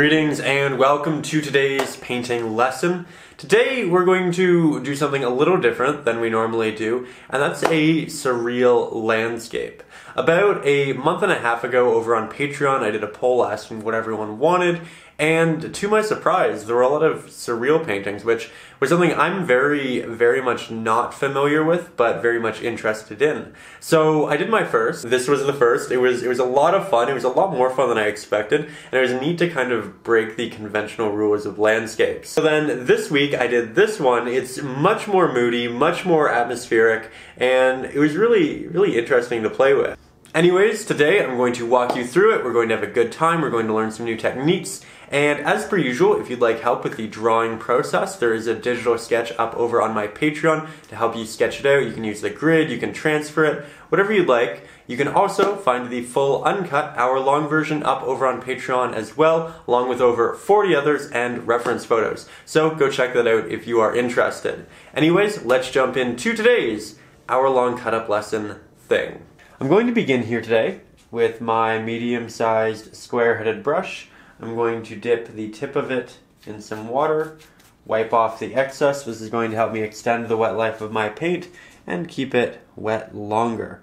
Greetings and welcome to today's painting lesson. Today we're going to do something a little different than we normally do, and that's a surreal landscape. About a month and a half ago over on Patreon, I did a poll asking what everyone wanted, and to my surprise, there were a lot of surreal paintings, which was something I'm very much not familiar with, but very much interested in. So I did my first. This was the first. It was a lot of fun. It was a lot more fun than I expected, and it was neat to kind of break the conventional rules of landscapes. So then this week I did this one. It's much more moody, much more atmospheric, and it was really interesting to play with. Anyways, today I'm going to walk you through it. We're going to have a good time. We're going to learn some new techniques. And as per usual, if you'd like help with the drawing process, there is a digital sketch up over on my Patreon to help you sketch it out. You can use the grid, you can transfer it, whatever you'd like. You can also find the full uncut hour-long version up over on Patreon as well, along with over 40 others and reference photos. So go check that out if you are interested. Anyways, let's jump into today's hour-long cut-up lesson thing. I'm going to begin here today with my medium-sized square-headed brush. I'm going to dip the tip of it in some water, wipe off the excess. This is going to help me extend the wet life of my paint and keep it wet longer.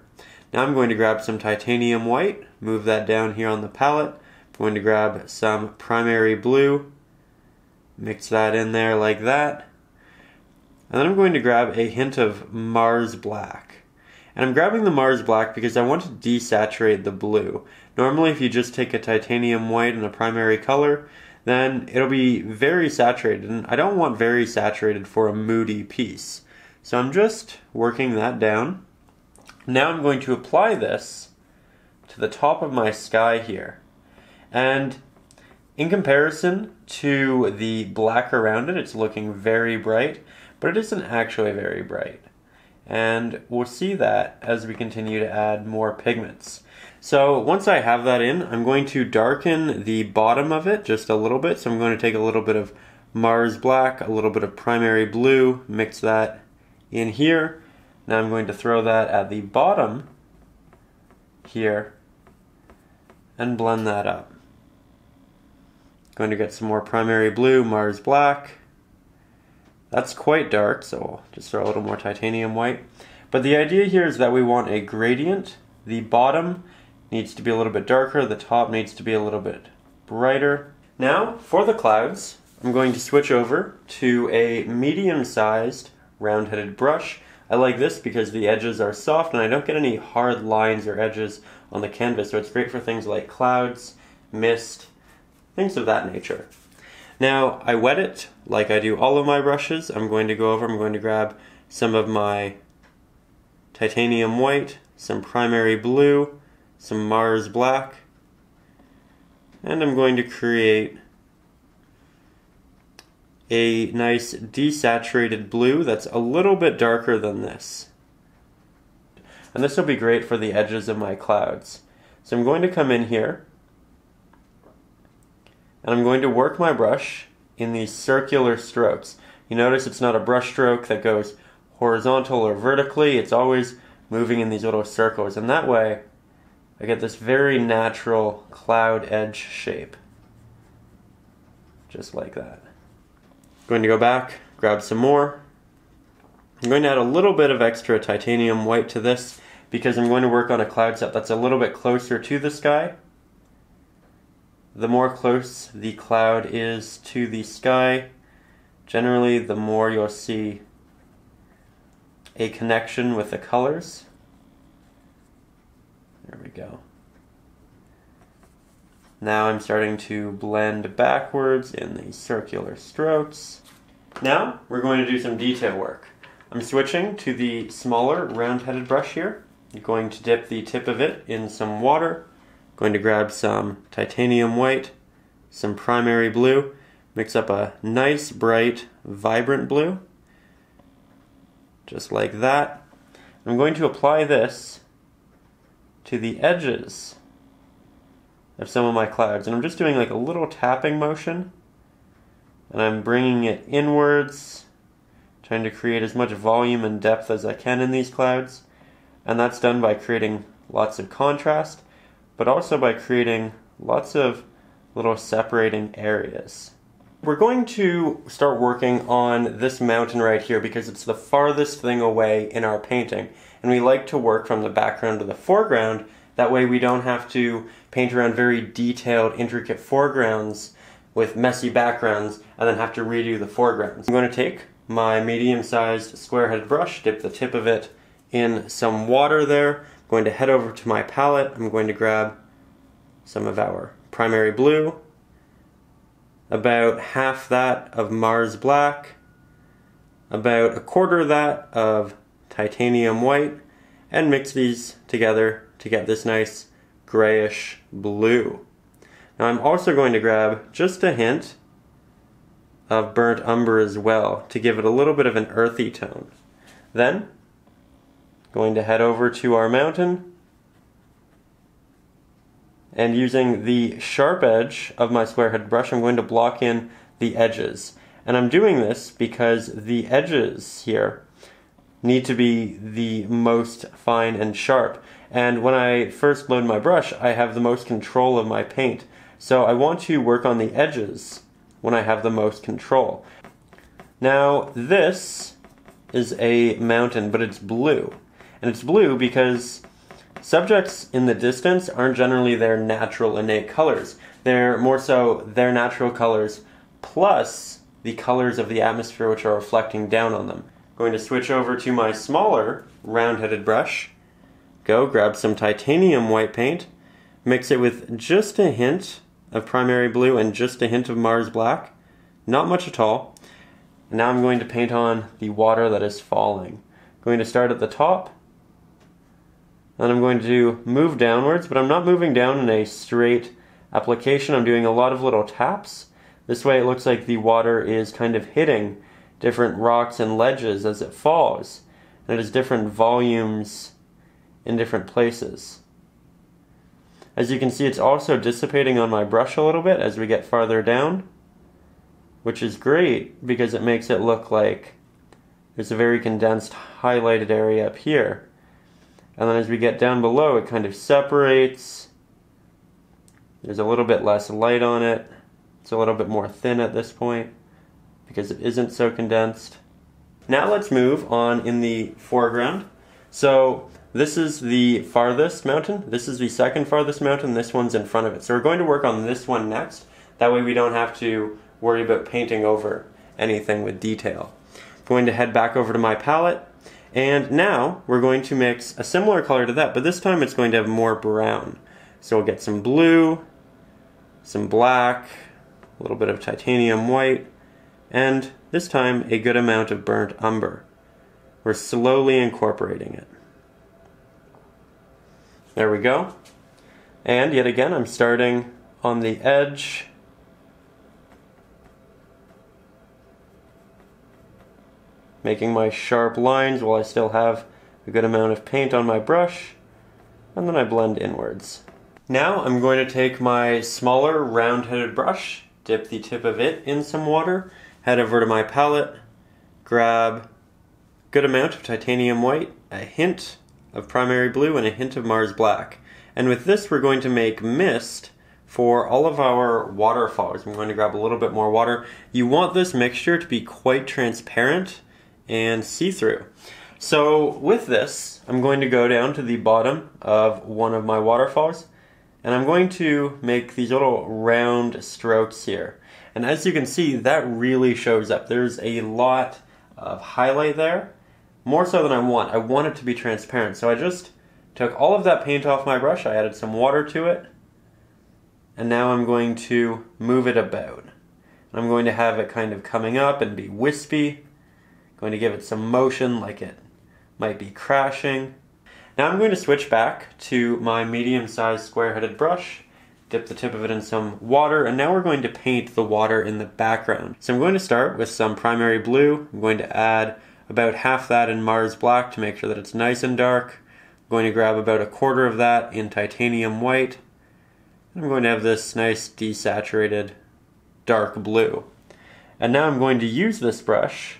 Now I'm going to grab some titanium white, move that down here on the palette. I'm going to grab some primary blue, mix that in there like that. And then I'm going to grab a hint of Mars black. And I'm grabbing the Mars black because I want to desaturate the blue. Normally if you just take a titanium white and a primary color, then it'll be very saturated, and I don't want very saturated for a moody piece. So I'm just working that down. Now I'm going to apply this to the top of my sky here. And in comparison to the black around it, it's looking very bright, but it isn't actually very bright. And we'll see that as we continue to add more pigments. So once I have that in, I'm going to darken the bottom of it just a little bit. So I'm going to take a little bit of Mars black, a little bit of primary blue, mix that in here. Now I'm going to throw that at the bottom here and blend that up. Going to get some more primary blue, Mars black. That's quite dark, so I'll just throw a little more titanium white. But the idea here is that we want a gradient. The bottom needs to be a little bit darker, the top needs to be a little bit brighter. Now, for the clouds, I'm going to switch over to a medium-sized round-headed brush. I like this because the edges are soft and I don't get any hard lines or edges on the canvas, so it's great for things like clouds, mist, things of that nature. Now, I wet it like I do all of my brushes. I'm going to grab some of my titanium white, some primary blue, some Mars black, and I'm going to create a nice desaturated blue that's a little bit darker than this. And this will be great for the edges of my clouds. So I'm going to come in here, and I'm going to work my brush in these circular strokes. You notice it's not a brush stroke that goes horizontal or vertically, it's always moving in these little circles, and that way I get this very natural cloud edge shape. Just like that. Going to go back, grab some more. I'm going to add a little bit of extra titanium white to this because I'm going to work on a cloud set that's a little bit closer to the sky. The more close the cloud is to the sky, generally the more you'll see a connection with the colors. There we go. Now I'm starting to blend backwards in these circular strokes. Now we're going to do some detail work. I'm switching to the smaller round-headed brush here. I'm going to dip the tip of it in some water. Going to grab some titanium white, some primary blue, mix up a nice, bright, vibrant blue, just like that. I'm going to apply this to the edges of some of my clouds, and I'm just doing like a little tapping motion, and I'm bringing it inwards, trying to create as much volume and depth as I can in these clouds, and that's done by creating lots of contrast, but also by creating lots of little separating areas. We're going to start working on this mountain right here because it's the farthest thing away in our painting. And we like to work from the background to the foreground. That way we don't have to paint around very detailed, intricate foregrounds with messy backgrounds and then have to redo the foregrounds. I'm going to take my medium-sized square-headed brush, dip the tip of it in some water there. I'm going to head over to my palette. I'm going to grab some of our primary blue, about half that of Mars Black, about a quarter of that of titanium white, and mix these together to get this nice grayish blue. Now I'm also going to grab just a hint of burnt umber as well to give it a little bit of an earthy tone. Then, going to head over to our mountain, and using the sharp edge of my square-headed brush, I'm going to block in the edges. And I'm doing this because the edges here need to be the most fine and sharp. And when I first load my brush, I have the most control of my paint. So I want to work on the edges when I have the most control. Now this is a mountain, but it's blue. And it's blue because subjects in the distance aren't generally their natural innate colors. They're more so their natural colors plus the colors of the atmosphere which are reflecting down on them. I'm going to switch over to my smaller round-headed brush, go grab some titanium white paint, mix it with just a hint of primary blue and just a hint of Mars Black, not much at all. And now I'm going to paint on the water that is falling. I'm going to start at the top, and I'm going to move downwards, but I'm not moving down in a straight application. I'm doing a lot of little taps. This way it looks like the water is kind of hitting different rocks and ledges as it falls. And it has different volumes in different places. As you can see, it's also dissipating on my brush a little bit as we get farther down, which is great because it makes it look like there's a very condensed highlighted area up here. And then as we get down below, it kind of separates. There's a little bit less light on it. It's a little bit more thin at this point because it isn't so condensed. Now let's move on in the foreground. So this is the farthest mountain. This is the second farthest mountain. This one's in front of it. So we're going to work on this one next. That way we don't have to worry about painting over anything with detail. I'm going to head back over to my palette. And now we're going to mix a similar color to that, but this time it's going to have more brown. So we'll get some blue, some black, a little bit of titanium white, and this time a good amount of burnt umber. We're slowly incorporating it. There we go. And yet again, I'm starting on the edge. Making my sharp lines while I still have a good amount of paint on my brush, and then I blend inwards. Now I'm going to take my smaller round-headed brush, dip the tip of it in some water, head over to my palette, grab a good amount of titanium white, a hint of primary blue, and a hint of Mars Black. And with this we're going to make mist for all of our waterfalls. I'm going to grab a little bit more water. You want this mixture to be quite transparent and see-through. So with this, I'm going to go down to the bottom of one of my waterfalls, and I'm going to make these little round strokes here. And as you can see, that really shows up. There's a lot of highlight there, more so than I want. I want it to be transparent. So I just took all of that paint off my brush, I added some water to it, and now I'm going to move it about. I'm going to have it kind of coming up and be wispy. Going to give it some motion like it might be crashing. Now I'm going to switch back to my medium-sized square-headed brush, dip the tip of it in some water, and now we're going to paint the water in the background. So I'm going to start with some primary blue. I'm going to add about half that in Mars Black to make sure that it's nice and dark. I'm going to grab about a quarter of that in titanium white. And I'm going to have this nice desaturated dark blue. And now I'm going to use this brush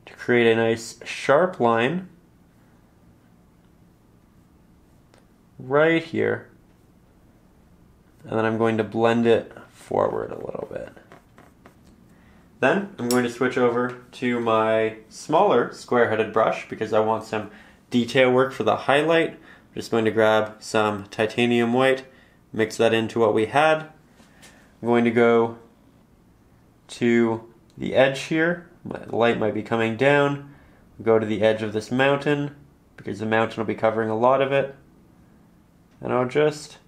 to create a nice sharp line right here, and then I'm going to blend it forward a little bit. Then I'm going to switch over to my smaller square-headed brush because I want some detail work for the highlight. I'm just going to grab some titanium white, mix that into what we had. I'm going to go to the edge here. The light might be coming down. Go to the edge of this mountain because the mountain will be covering a lot of it. And I'll just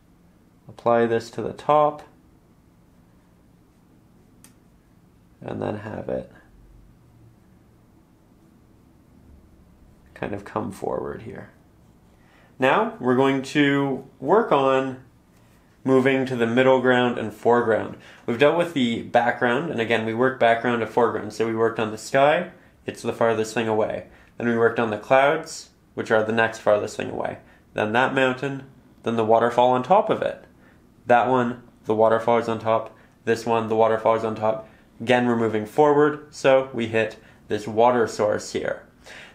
apply this to the top and then have it kind of come forward here. Now we're going to work on moving to the middle ground and foreground. We've dealt with the background, and again we worked background to foreground. So we worked on the sky, it's the farthest thing away. Then we worked on the clouds, which are the next farthest thing away. Then that mountain, then the waterfall on top of it. That one, the waterfall is on top. This one, the waterfall is on top. Again, we're moving forward, so we hit this water source here.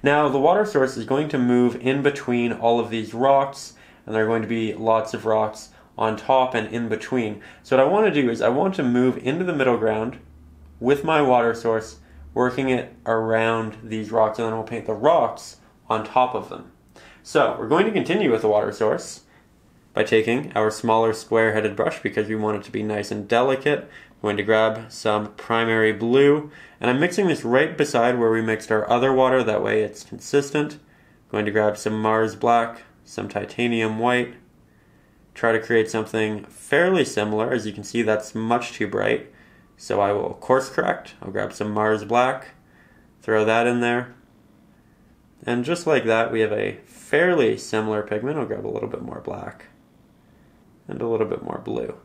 Now, the water source is going to move in between all of these rocks, and there are going to be lots of rocks on top and in between. So what I want to do is I want to move into the middle ground with my water source, working it around these rocks, and then we'll paint the rocks on top of them. So we're going to continue with the water source by taking our smaller square-headed brush because we want it to be nice and delicate. I'm going to grab some primary blue, and I'm mixing this right beside where we mixed our other water, that way it's consistent. I'm going to grab some Mars black, some titanium white, try to create something fairly similar. As you can see, that's much too bright, so I will course correct. I'll grab some Mars black, throw that in there, and just like that we have a fairly similar pigment. I'll grab a little bit more black and a little bit more blue.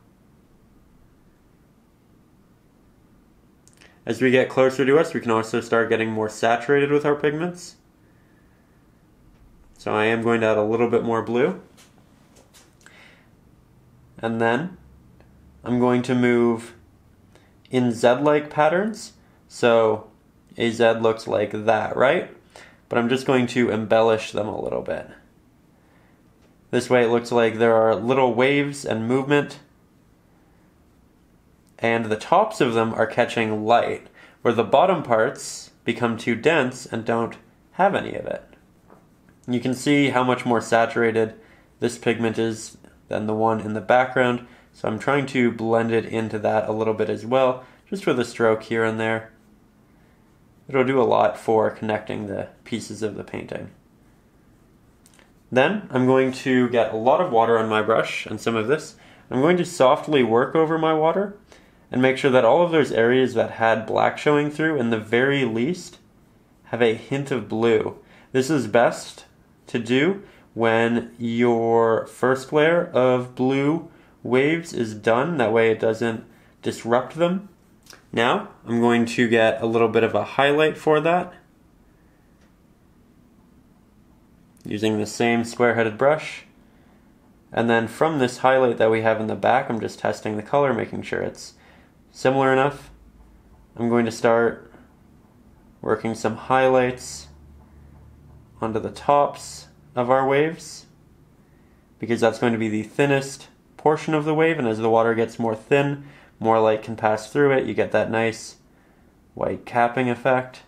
As we get closer to us, we can also start getting more saturated with our pigments. So I am going to add a little bit more blue. And then I'm going to move in Z-like patterns. So a Z looks like that, right? But I'm just going to embellish them a little bit. This way it looks like there are little waves and movement, and the tops of them are catching light, where the bottom parts become too dense and don't have any of it. You can see how much more saturated this pigment is than the one in the background, so I'm trying to blend it into that a little bit as well, just with a stroke here and there. It'll do a lot for connecting the pieces of the painting. Then I'm going to get a lot of water on my brush and some of this. I'm going to softly work over my water and make sure that all of those areas that had black showing through, in the very least, have a hint of blue. This is best to do when your first layer of blue waves is done. That way it doesn't disrupt them. Now I'm going to get a little bit of a highlight for that, using the same square-headed brush. And then from this highlight that we have in the back, I'm just testing the color, making sure it's similar enough. I'm going to start working some highlights onto the tops of our waves, because that's going to be the thinnest portion of the wave, and as the water gets more thin, more light can pass through it. You get that nice white capping effect.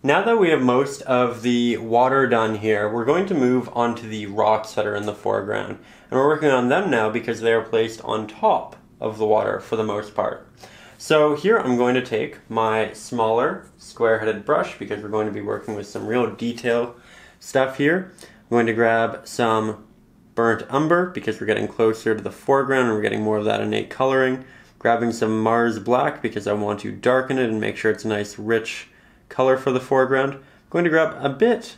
Now that we have most of the water done here, we're going to move on to the rocks that are in the foreground. And we're working on them now because they are placed on top of the water for the most part. So here I'm going to take my smaller square-headed brush because we're going to be working with some real detail stuff here. I'm going to grab some burnt umber because we're getting closer to the foreground and we're getting more of that innate coloring. Grabbing some Mars black because I want to darken it and make sure it's a nice rich color for the foreground. I'm going to grab a bit,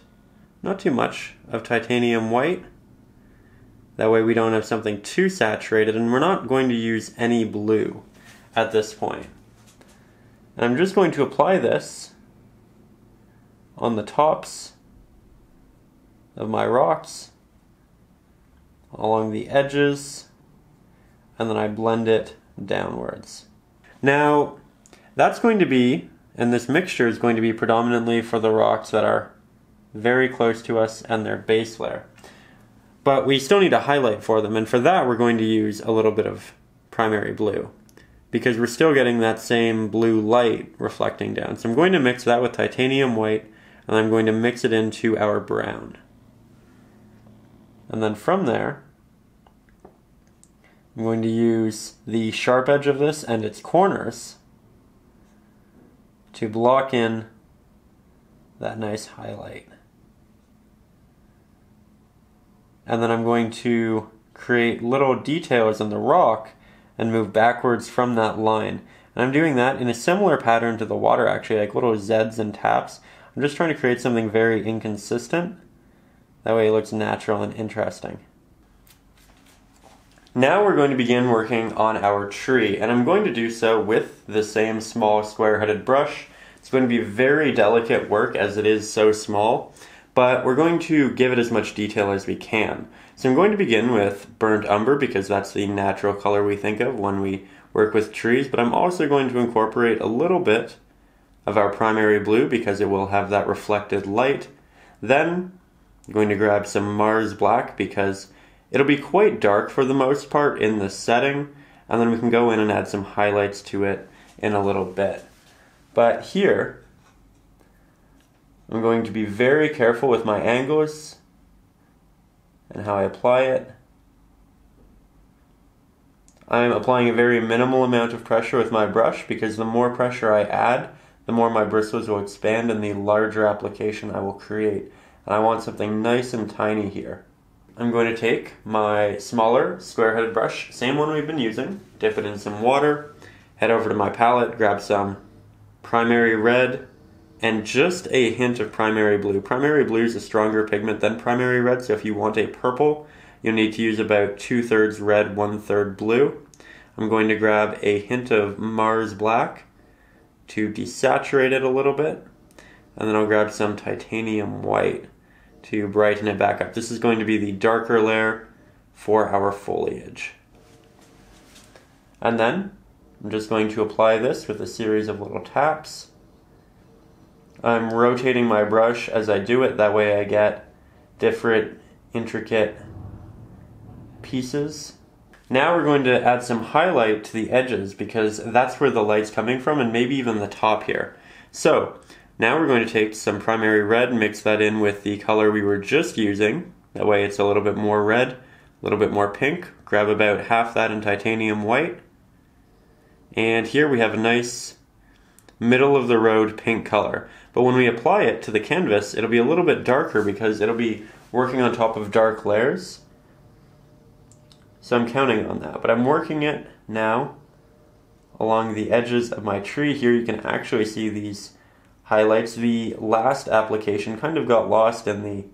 not too much, of titanium white. That way we don't have something too saturated, and we're not going to use any blue at this point. And I'm just going to apply this on the tops of my rocks, along the edges, and then I blend it downwards. Now, that's going to be, and this mixture is going to be predominantly for the rocks that are very close to us and their base layer. But we still need a highlight for them, and for that we're going to use a little bit of primary blue, because we're still getting that same blue light reflecting down. So I'm going to mix that with titanium white, and I'm going to mix it into our brown. And then from there, I'm going to use the sharp edge of this and its corners to block in that nice highlight. And then I'm going to create little details in the rock and move backwards from that line. And I'm doing that in a similar pattern to the water, actually, like little Z's and taps. I'm just trying to create something very inconsistent. That way it looks natural and interesting. Now we're going to begin working on our tree, and I'm going to do so with the same small square-headed brush. It's going to be very delicate work as it is so small, but we're going to give it as much detail as we can. So I'm going to begin with burnt umber because that's the natural color we think of when we work with trees, but I'm also going to incorporate a little bit of our primary blue because it will have that reflected light. Then I'm going to grab some Mars black because it'll be quite dark for the most part in the setting, and then we can go in and add some highlights to it in a little bit. But here, I'm going to be very careful with my angles and how I apply it. I'm applying a very minimal amount of pressure with my brush because the more pressure I add, the more my bristles will expand and the larger application I will create. And I want something nice and tiny here. I'm going to take my smaller square-headed brush, same one we've been using, dip it in some water, head over to my palette, grab some primary red, and just a hint of primary blue. Primary blue is a stronger pigment than primary red, so if you want a purple, you'll need to use about 2/3 red, 1/3 blue. I'm going to grab a hint of Mars black to desaturate it a little bit, and then I'll grab some titanium white to brighten it back up. This is going to be the darker layer for our foliage. And then I'm just going to apply this with a series of little taps. I'm rotating my brush as I do it, that way I get different intricate pieces. Now we're going to add some highlight to the edges because that's where the light's coming from, and maybe even the top here. So now we're going to take some primary red and mix that in with the color we were just using. That way it's a little bit more red, a little bit more pink. Grab about half that in titanium white. And here we have a nice middle of the road pink color. But when we apply it to the canvas, it'll be a little bit darker because it'll be working on top of dark layers. So I'm counting on that. But I'm working it now along the edges of my tree. Here you can actually see these highlights. The last application kind of got lost in the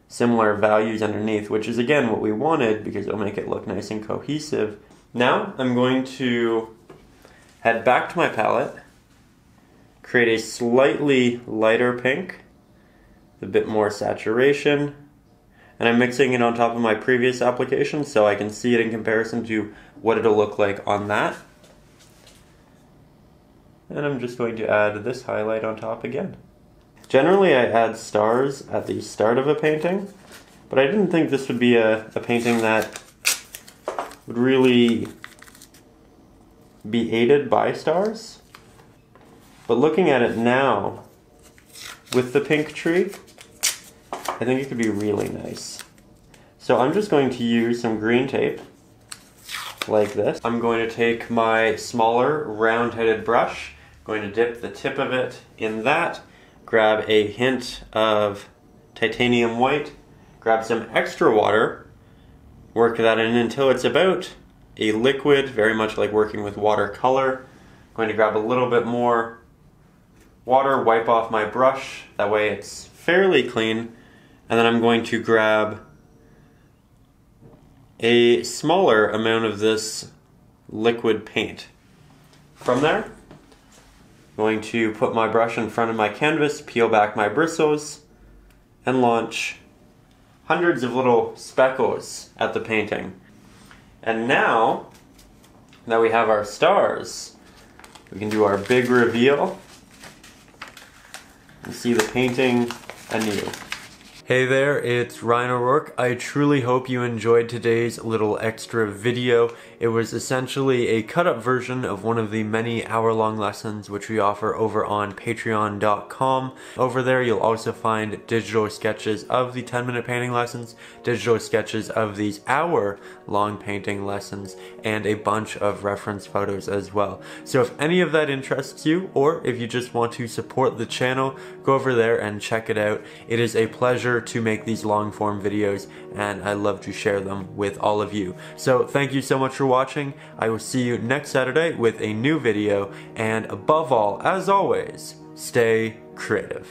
similar values underneath, which is again what we wanted because it'll make it look nice and cohesive. Now I'm going to head back to my palette, create a slightly lighter pink, a bit more saturation, and I'm mixing it on top of my previous application so I can see it in comparison to what it'll look like on that. And I'm just going to add this highlight on top again. Generally I add stars at the start of a painting, but I didn't think this would be a painting that would really be aided by stars. But looking at it now, with the pink tree, I think it could be really nice. So I'm just going to use some green tape, like this. I'm going to take my smaller round-headed brush, going to dip the tip of it in that, grab a hint of titanium white, grab some extra water, work that in until it's about a liquid, very much like working with watercolor. Going to grab a little bit more water, wipe off my brush, that way it's fairly clean, and then I'm going to grab a smaller amount of this liquid paint. From there, I'm going to put my brush in front of my canvas, peel back my bristles, and launch hundreds of little speckles at the painting. And now that we have our stars, we can do our big reveal and see the painting anew. Hey there, it's Ryan O'Rourke. I truly hope you enjoyed today's little extra video. It was essentially a cut-up version of one of the many hour-long lessons which we offer over on patreon.com. Over there you'll also find digital sketches of the 10-minute painting lessons, digital sketches of these hour-long painting lessons, and a bunch of reference photos as well. So if any of that interests you, or if you just want to support the channel, go over there and check it out. It is a pleasure to make these long form videos, and I love to share them with all of you. So thank you so much for watching. I will see you next Saturday with a new video, and above all, as always, stay creative.